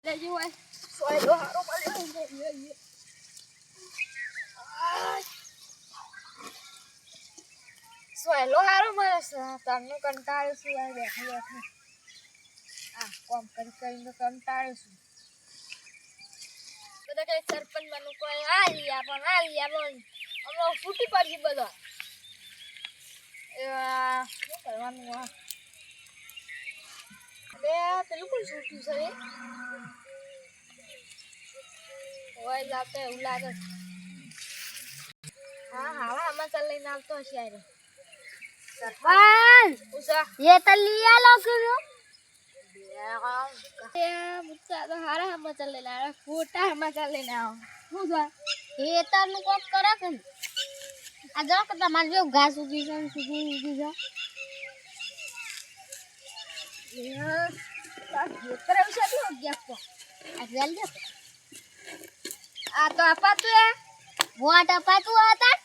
લેજો હોય સોયલો હારો પડ્યો સોયલો હારો મળે છે તમને કંટાળ્યો છું આ બેઠી બેઠી આ કોમ કરીને કંટાળ્યો છું બધા કઈ સરપંચ બનવું કોઈ આ લિયા પણ અમે ફૂટી પડી બધા શું કરવાનું પેલું પણ છૂટ્યું છે હોય લાવતો એવું લાગે હા સમાચાર લઈને આવતો હશે યાર સરપંચ ये तो लिया लो करो मुझसे तो हारा समाचार लेने आ रहा खोटा समाचार लेने आओ શું છે એ તારનું કોક કરે કે આ જો કે તમારે જો ઘાસ ઉગી છે ઉગી છે ખેતર વિશે શું ગયા તો આ વેલ દે આ તો અપાતું હે વોટ અપાતું હતા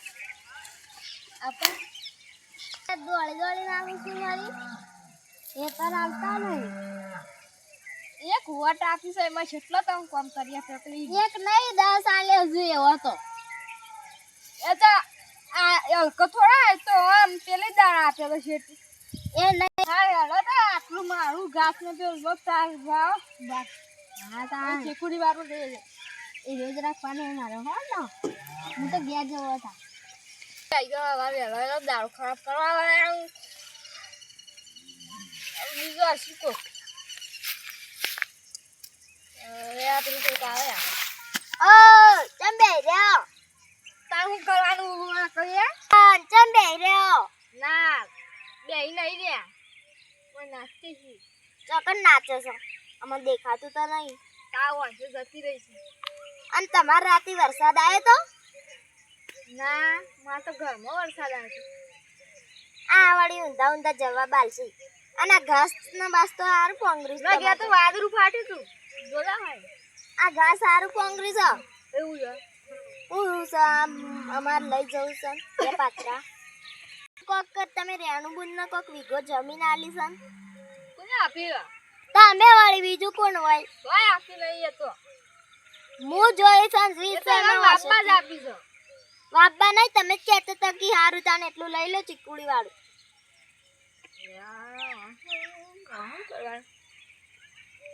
આપા દોડી નાખું છું મારી એ તાર આવતા નહીં એક વોટ આપી છે એમાં કેટલો તમે કામ કરી આપ્યો પેલી એક નહીં 10 આલે હજુ એવો તો એ તો આ થોડા તો આમ પેલી દાણા આપ્યો તો શેઠ એ નહીં હા હેલો તો આટલું મારું ઘાસ ને પેલું વખત ભાવ બસ હા તા ચીકુડી વાળું દે એ રોજ રાખવાનું મારો હો ને હું તો ગયા જવો હતા દારૂ ખરાબ કરવા બીજો શીખો ચંબે રહ્યો તારું કરવાનું કહીએ ચંબે રહ્યો ના બે નહીં રહ્યા કોઈ નાચતી છું ચોકન નાચો છો આમાં દેખાતું તો નહીં તાવ હશે જતી રહી છે અને તમારે રાતે વરસાદ આવ્યો તો ના મારે તો ઘરમાં વરસાદ આવ્યો આ વાળી ઊંધા જવાબ આલશે અને આ ઘાસ ના બાસ તો સારું કોંગ્રેસ ગયા તો વાદળું ફાટ્યું તું જોયા હોય આ ઘાસ સારું કોંગ્રેસ એવું છે હું અમારે લઈ જવું છે બે પાત્રા કોક તમે રેણુ બુન ને કોક વીઘો જમીન આલી છે કોને આપી તમે વાળી બીજું કોણ હોય કોઈ આપી નહીં તો હું જોઈ છે વાપા જ આપી છે વાપા નહીં તમે જ કહેતો તો કે હારું તાને એટલું લઈ લો ચીકુડી વાળું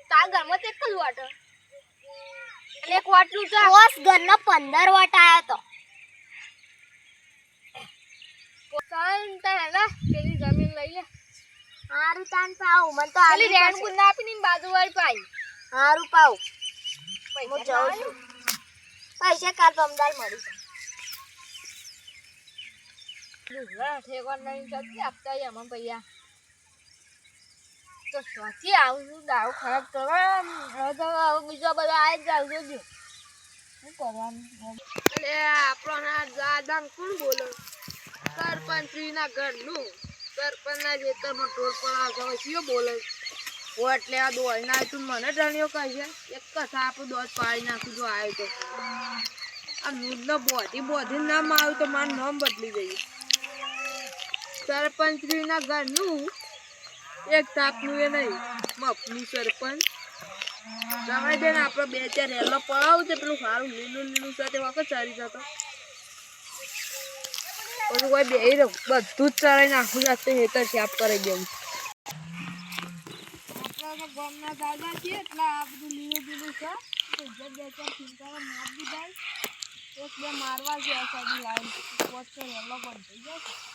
તાર ઘરમાં તો એક જ વાટ એક વાટલું તો ઓસ ઘરનો 15 વાટ આયો તો પેલી જમીન લઈ લે હારું તાન પાઉ મને તો આલી રેણ ગુણ આપી ની બાજુ વાળી પાઈ હારું પાઉ હું જાઉં છું પૈસા કાલ અમદાવાદ મળી છે ઠેકવા નહીં જતી આપતા એમાં પૈયા તો સ્વાથી આવું છું દારૂ ખરાબ કરવા તો બીજા બધા આવી જ જાવ જોજો શું કરવાનું એટલે આપણો દાદા કોણ બોલો સરપંચના ઘરનું સરપંચના ખેતરમાં ઢોર પડાવ કયો બોલે એટલે આ દોડી નાખ્યું મને ડણ્યો કહે છે એક કથા આપણું દોડ પાડી નાખ્યું જો આવ્યો તો આ નૂરનો બોધી નામ આવ્યું તો મારું નામ બદલી ગયું સરપંચના ઘરનું એક તાપનું એ નહીં મફનું સરપંચ જવાય દે ને આપણે બે ચાર હેલો પડાવું છે પેલું સારું લીલું સાથે વખત ચાલી જતો પછી કોઈ બે બધું જ ચડાવી નાખું જાતે હેતર સાફ કરી દેવું આપણા ગામના દાદા છે એટલે આ બધું લીલું છે બે ચાર ચિંતા માર દીધા એક બે મારવા ગયા સાડી લાઈન પોચો હેલો બંધ થઈ જાય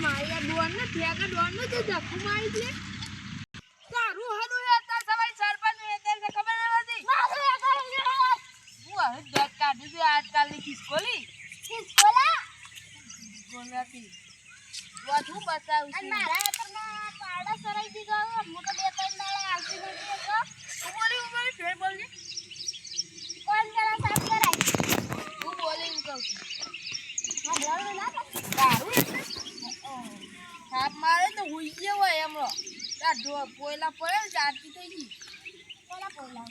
મારી દોડ ને ફેંકા દોડ ને ધક્કુ મારી દે તારું હદું હતા સવાઈ સરપંચ ને ખબર નથી હું હવે દોડ કાઢી દે આ આપી વાત હું બતાવું અને છું મારા હેતરમાં પાડા સરાઈ દીધો હું તો 2-3 દાડા આવતી નથી તો હું બોલી ફેર બોલજે કોણ જરા સાફ કરાય હું બોલી એમ કહું છું હમણાં ના તો તારું એટલે થાપ મારે તો હુઈ ગયો હોય એમનો તાર પોયલા પડે ને ચારતી થઈ ગઈ કોના પોલા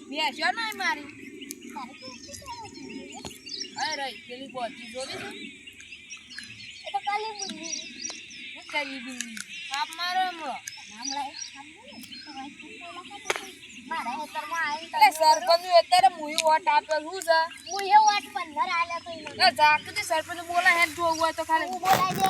બેસ્યો નહીં મારી તારે તો અરે રહી પેલી બોતી જોડી છે એ તો કાલી બુંદી હું કરી બિલ્લી થાપ મારો એમનો હમણાં મારા હેતરમાં આવીને એટલે સરપંચ અત્યારે મુઈ વોટ આપ્યો શું છે હું એ વાટ 15 આલ્યા તો એને એ જાકતી સરપંચ બોલા હેડ જોવું હોય તો ખાલી હું બોલાઈ દે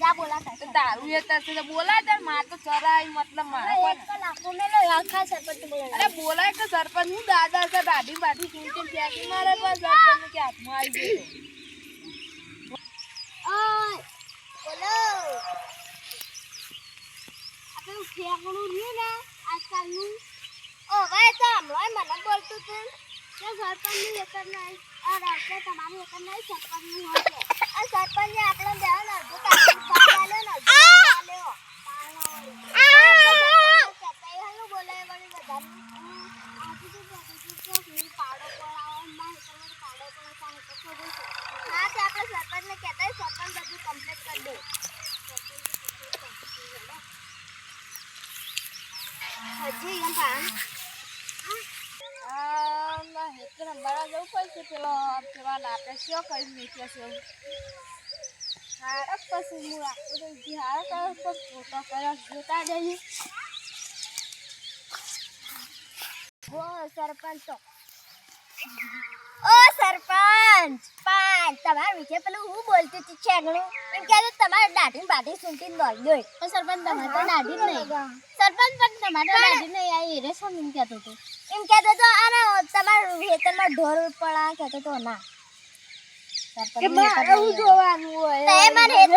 જા બોલા થાય દારૂ અત્યારે તો બોલાય તાર માર તો ચરાય મતલબ મારા એક કલાકો મેલો આખા સરપંચ બોલાય અરે બોલાય કે સરપંચ હું દાદા છે દાઢી બાઢી ચૂંટી ફેંકી મારે પણ સરપંચ કે હાથમાં આવી ગયો ઓય બોલો આપણે ફેંકણું રહ્યું ને આજકાલનું ઓ ભાઈ તો હમણાં મને બોલતું હતું કે સરપંચનું એકર નહીં આ રાતે તમારું એકર નહીં સરપંચનું હશે આ સરપંચે આપણે બેન અડધું કાઢી પાડ આલ્યો ને અડધું આલ્યો બોલાય વળી બધાનું આજુ તો બધું પાડો પડાવો ના એકરમાં પાડો પડાવ તો ખોદું છે હા તો આપણે સરપંચને કહેતા સરપંચ બધું કમ્પ્લીટ કરી દે હજી એમ પાન હેતર અંબાડા જવું પડશે પેલા લાપે શું કરી મેક્યા છે હારક પછી હું રાખું તો હારક ફોટો કર્યો જોતા જઈએ ઓ સરપંચ તો ઓ સરપંચ તમારા વિશે પેલું હું બોલતી હતી છેગણું એમ કે તમારે દાઢી બાઢી સુંટી દોઈ દોય તો સરપંચ તમારે તો દાઢી નહીં સરપંચ પણ તમારે દાઢી નહીં આવી રે શું એમ કહેતો હતો એમ કહેતો તો આને તમારા વેતનમાં ઢોર પડા કહેતો તો ના કે મારે હું જોવાનું હોય તે મારે હેતર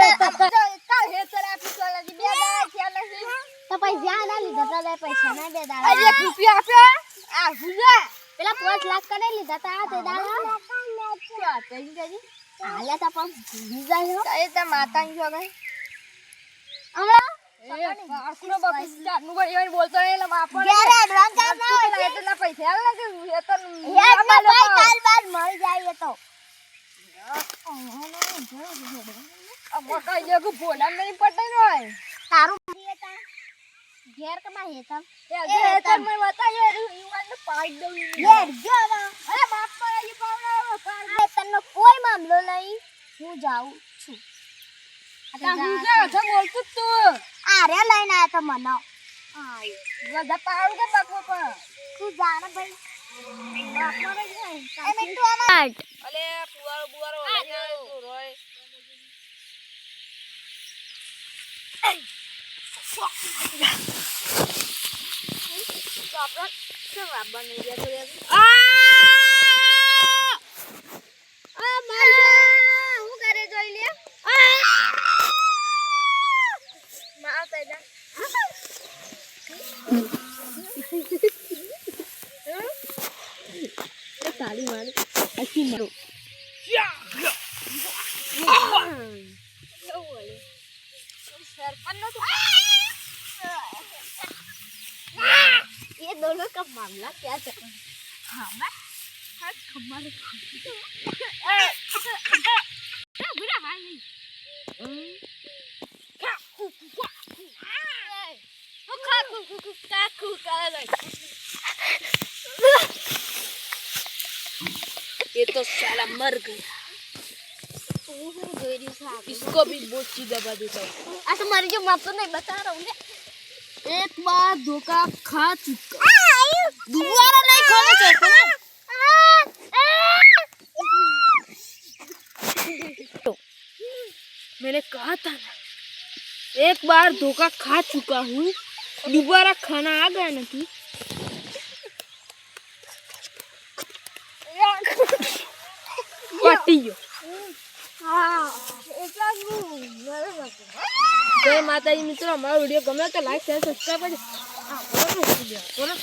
હેતર આપી તો લગી 2 દાડા થયા નથી તો પૈસા ના લીધા તો પૈસા ના 2 દાડા અરે રૂપિયા આપ્યા આ ભૂજા પેલા 5 લાખ કરે લીધા તા તે દાડા ક્યાં થઈ ગઈ આલ્યા તા પણ ભૂલી જાય એ તો માતાની છો ગઈ હમણાં એ આખુનો બાપુ ચાનું ભાઈ એમ બોલતો નહીં એટલે માપણ ઘેર એડવાન્સ આપ ના એટલા પૈસા આલ ને કે હેતર યાર ભાઈ કાલ બાદ મળી જાય તો આ મોટા જે કો બોલા નહીં પટે હોય તારું ઘેર કમા હેતમ એ હેતર મે બતાયો ઈવાન ને પાડ દઉં ઘેર જો અરે બાપ પર આવી પાવડા કાર હેતરનો કોઈ મામલો નહીં હું જાઉં છું આ હું જા છે બોલતું તું આરે લઈને આયા તો મને બધા પાવડ કે બાપો પર તું જાને ભાઈ બાપ મારે જાય એ મિંટુ અમાર અલે પુવારો બુવારો લઈ આવ્યો તું રોય બાપરા શું રાબા નહીં ગયા તો આ મારા હું કરે જોઈ લે માં પેદા તાળી મારી અસી મારો ये दोनों का मामला क्या चल रहा है हाँ मैं हमारे बुरा हाल नहीं ये तो साला मर गया इसको भी बोची दबा देता हूँ ऐसा मर जो मैं तो नहीं बता रहा हूँ एक बार धोखा खा चुका दोबारा नहीं खाना चाहता ना तो मैंने कहा था ना एक बार धोखा खा चुका हूँ दोबारा खाना आ गया ना तू પાટી ગયો हाँ એટલા જ જય માતાજી મિત્રો, અમારો વિડીયો ગમે તો લાઈક શેર સબસ્ક્રાઇબ કરજો. બોલો